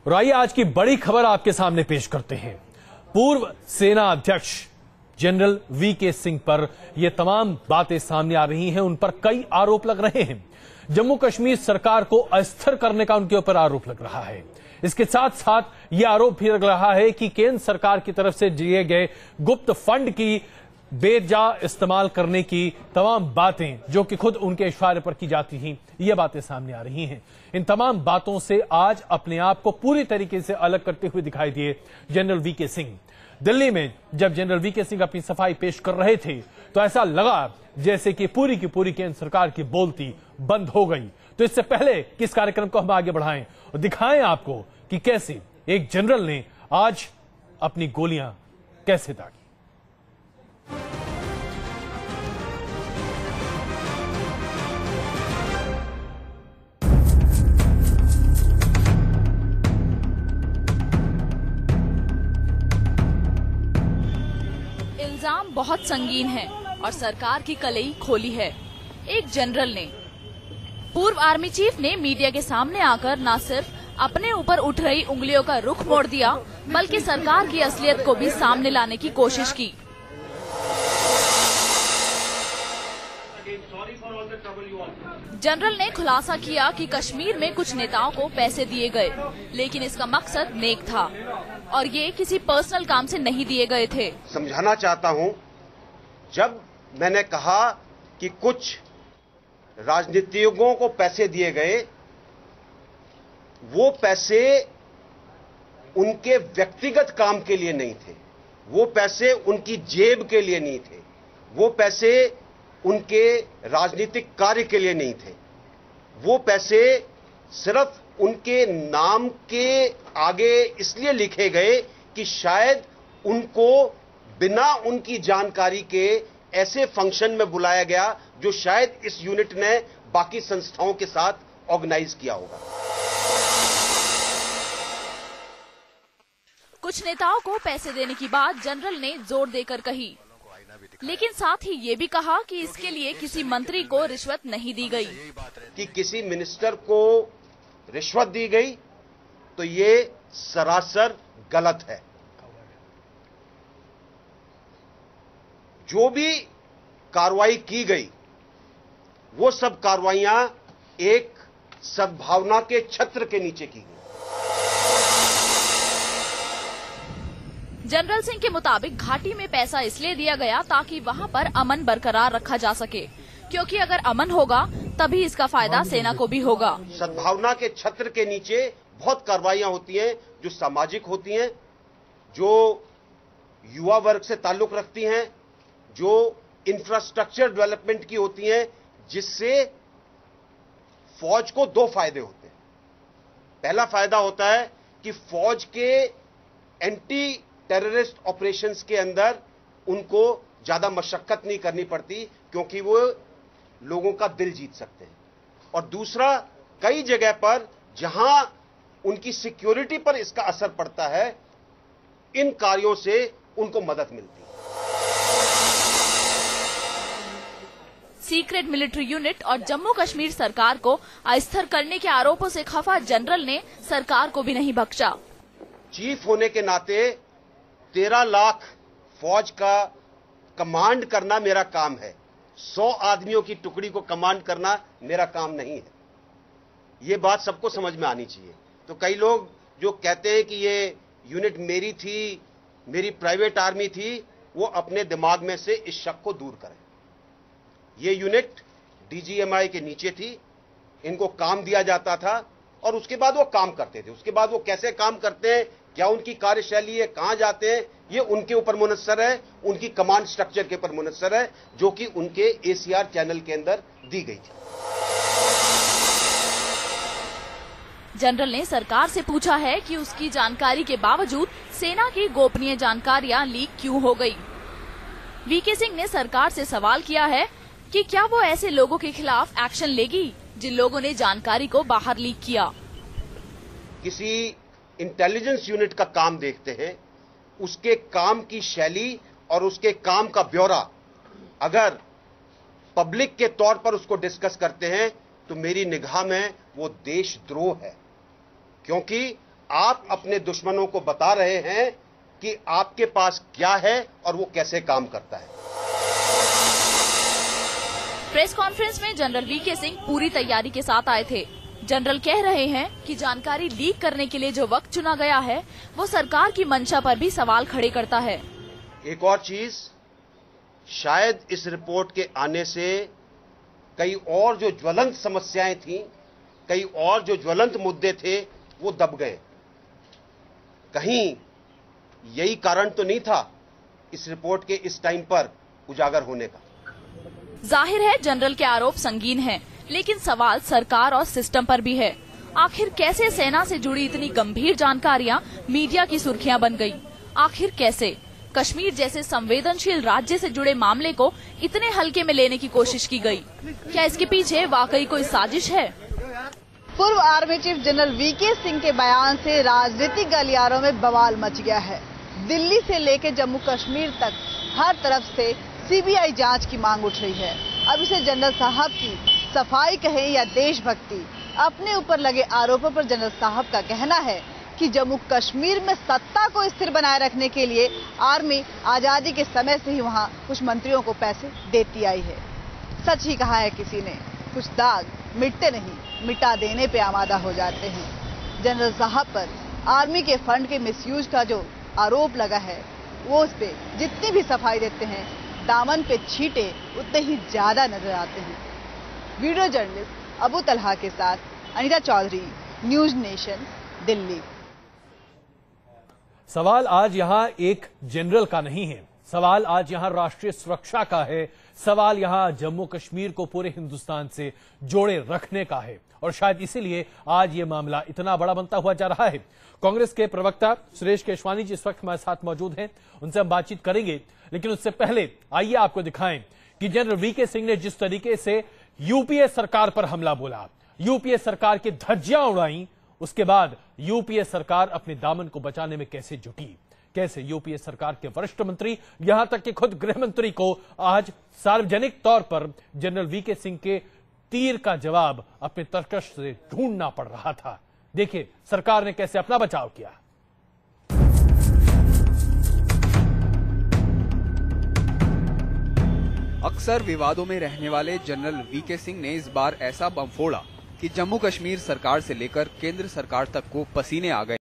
और आइए आज की बड़ी खबर आपके सामने पेश करते हैं। पूर्व सेना अध्यक्ष जनरल वीके सिंह पर यह तमाम बातें सामने आ रही हैं, उन पर कई आरोप लग रहे हैं। जम्मू कश्मीर सरकार को अस्थिर करने का उनके ऊपर आरोप लग रहा है। इसके साथ साथ यह आरोप भी लग रहा है कि केंद्र सरकार की तरफ से दिए गए गुप्त फंड की बेजा इस्तेमाल करने की तमाम बातें जो कि खुद उनके इशारे पर की जाती थी, ये बातें सामने आ रही हैं। इन तमाम बातों से आज अपने आप को पूरी तरीके से अलग करते हुए दिखाई दिए जनरल वीके सिंह। दिल्ली में जब जनरल वीके सिंह अपनी सफाई पेश कर रहे थे तो ऐसा लगा जैसे कि पूरी की पूरी केंद्र सरकार की बोलती बंद हो गई। तो इससे पहले कि इस कार्यक्रम को हम आगे बढ़ाएं और दिखाएं आपको कि कैसे एक जनरल ने आज अपनी गोलियां कैसे दागी। इल्जाम बहुत संगीन है और सरकार की कलई खोली है। एक जनरल ने, पूर्व आर्मी चीफ ने मीडिया के सामने आकर न सिर्फ अपने ऊपर उठ रही उंगलियों का रुख मोड़ दिया, बल्कि सरकार की असलियत को भी सामने लाने की कोशिश की। जनरल ने खुलासा किया कि कश्मीर में कुछ नेताओं को पैसे दिए गए, लेकिन इसका मकसद नेक था और ये किसी पर्सनल काम से नहीं दिए गए थे। समझाना चाहता हूं, जब मैंने कहा कि कुछ राजनीतिज्ञों को पैसे दिए गए, वो पैसे उनके व्यक्तिगत काम के लिए नहीं थे, वो पैसे उनकी जेब के लिए नहीं थे, वो पैसे उनके राजनीतिक कार्य के लिए नहीं थे, वो पैसे सिर्फ उनके नाम के आगे इसलिए लिखे गए कि शायद उनको बिना उनकी जानकारी के ऐसे फंक्शन में बुलाया गया जो शायद इस यूनिट ने बाकी संस्थाओं के साथ ऑर्गेनाइज किया होगा। कुछ नेताओं को पैसे देने की बात जनरल ने जोर देकर कही, लेकिन साथ ही ये भी कहा कि इसके लिए किसी मंत्री को रिश्वत नहीं दी गई। कि किसी मिनिस्टर को रिश्वत दी गई तो ये सरासर गलत है। जो भी कार्रवाई की गई वो सब कार्रवाइयां एक सद्भावना के छत्र के नीचे की गई। जनरल सिंह के मुताबिक घाटी में पैसा इसलिए दिया गया ताकि वहां पर अमन बरकरार रखा जा सके, क्योंकि अगर अमन होगा तभी इसका फायदा सेना को भी होगा। सद्भावना के छत्र के नीचे बहुत कार्रवाइयां होती हैं जो सामाजिक होती हैं, जो युवा वर्ग से ताल्लुक रखती हैं, जो इंफ्रास्ट्रक्चर डेवलपमेंट की होती हैं, जिससे फौज को दो फायदे होते हैं। पहला फायदा होता है कि फौज के एंटी टेररिस्ट ऑपरेशंस के अंदर उनको ज्यादा मशक्कत नहीं करनी पड़ती, क्योंकि वो लोगों का दिल जीत सकते हैं। और दूसरा, कई जगह पर जहां उनकी सिक्योरिटी पर इसका असर पड़ता है, इन कार्यों से उनको मदद मिलती है। सीक्रेट मिलिट्री यूनिट और जम्मू कश्मीर सरकार को अस्थिर करने के आरोपों से खफा जनरल ने सरकार को भी नहीं बख्शा। चीफ होने के नाते 13 लाख फौज का कमांड करना मेरा काम है। 100 आदमियों की टुकड़ी को कमांड करना मेरा काम नहीं है। ये बात सबको समझ में आनी चाहिए। तो कई लोग जो कहते हैं कि ये यूनिट मेरी थी, मेरी प्राइवेट आर्मी थी, वो अपने दिमाग में से इस शक को दूर करें। ये यूनिट डीजीएमआई के नीचे थी, इनको काम दिया जाता था और उसके बाद वो काम करते थे। उसके बाद वो कैसे काम करते हैं, क्या उनकी कार्यशैली है, कहां जाते हैं, ये उनके ऊपर मुनस्सर है, उनकी कमांड स्ट्रक्चर के ऊपर मुनस्सर है, जो कि उनके एसीआर चैनल के अंदर दी गई थी। जनरल ने सरकार से पूछा है कि उसकी जानकारी के बावजूद सेना की गोपनीय जानकारियां लीक क्यों हो गई। वीके सिंह ने सरकार से सवाल किया है कि क्या वो ऐसे लोगों के खिलाफ एक्शन लेगी जिन लोगों ने जानकारी को बाहर लीक किया। किसी इंटेलिजेंस यूनिट का काम देखते हैं, उसके काम की शैली और उसके काम का ब्यौरा अगर पब्लिक के तौर पर उसको डिस्कस करते हैं तो मेरी निगाह में वो देशद्रोह है, क्योंकि आप अपने दुश्मनों को बता रहे हैं कि आपके पास क्या है और वो कैसे काम करता है। प्रेस कॉन्फ्रेंस में जनरल वीके सिंह पूरी तैयारी के साथ आए थे। जनरल कह रहे हैं कि जानकारी लीक करने के लिए जो वक्त चुना गया है वो सरकार की मंशा पर भी सवाल खड़े करता है। एक और चीज, शायद इस रिपोर्ट के आने से कई और जो ज्वलंत समस्याएं थीं, कई और जो ज्वलंत मुद्दे थे वो दब गए। कहीं यही कारण तो नहीं था इस रिपोर्ट के इस टाइम पर उजागर होने का। जाहिर है जनरल के आरोप संगीन हैं, लेकिन सवाल सरकार और सिस्टम पर भी है। आखिर कैसे सेना से जुड़ी इतनी गंभीर जानकारियां मीडिया की सुर्खियां बन गई? आखिर कैसे कश्मीर जैसे संवेदनशील राज्य से जुड़े मामले को इतने हल्के में लेने की कोशिश की गई? क्या इसके पीछे वाकई कोई साजिश है? पूर्व army chief general VK Singh के बयान से राजनीतिक गलियारों में बवाल मच गया है। दिल्ली से लेकर जम्मू कश्मीर तक हर तरफ से सीबीआई जांच की मांग उठ रही है। अब इसे जनरल साहब की सफाई कहें या देशभक्ति, अपने ऊपर लगे आरोपों पर जनरल साहब का कहना है कि जम्मू कश्मीर में सत्ता को स्थिर बनाए रखने के लिए आर्मी आजादी के समय से ही वहां कुछ मंत्रियों को पैसे देती आई है। सच ही कहा है किसी ने, कुछ दाग मिटते नहीं, मिटा देने पे आमादा हो जाते हैं। जनरल साहब पर आर्मी के फंड के मिसयूज का जो आरोप लगा है, वो उस पे जितनी भी सफाई देते हैं, दामन पे छींटे उतने ही ज्यादा नजर आते हैं। वीडियो जर्नलिस्ट अबू तलहा के साथ अनीता चौधरी, न्यूज नेशन, दिल्ली। सवाल आज यहां एक जनरल का नहीं है, सवाल आज यहां राष्ट्रीय सुरक्षा का है, सवाल यहां जम्मू कश्मीर को पूरे हिंदुस्तान से जोड़े रखने का है। और शायद इसीलिए आज ये मामला इतना बड़ा बनता हुआ जा रहा है। कांग्रेस के प्रवक्ता सुरेश केशवानी जी इस वक्त हमारे साथ मौजूद हैं, उनसे हम बातचीत करेंगे। लेकिन उससे पहले आइए आपको दिखाएं कि जनरल वीके सिंह ने जिस तरीके से यूपीए सरकार पर हमला बोला, यूपीए सरकार की धज्जियां उड़ाई, उसके बाद यूपीए सरकार अपने दामन को बचाने में कैसे जुटी, कैसे यूपीए सरकार के वरिष्ठ मंत्री, यहां तक कि खुद गृह मंत्री को आज सार्वजनिक तौर पर जनरल वीके सिंह के तीर का जवाब अपने तर्कश से ढूंढना पड़ रहा था। देखिए सरकार ने कैसे अपना बचाव किया। अक्सर विवादों में रहने वाले जनरल वीके सिंह ने इस बार ऐसा बम फोड़ा कि जम्मू कश्मीर सरकार से लेकर केंद्र सरकार तक को पसीने आ गए।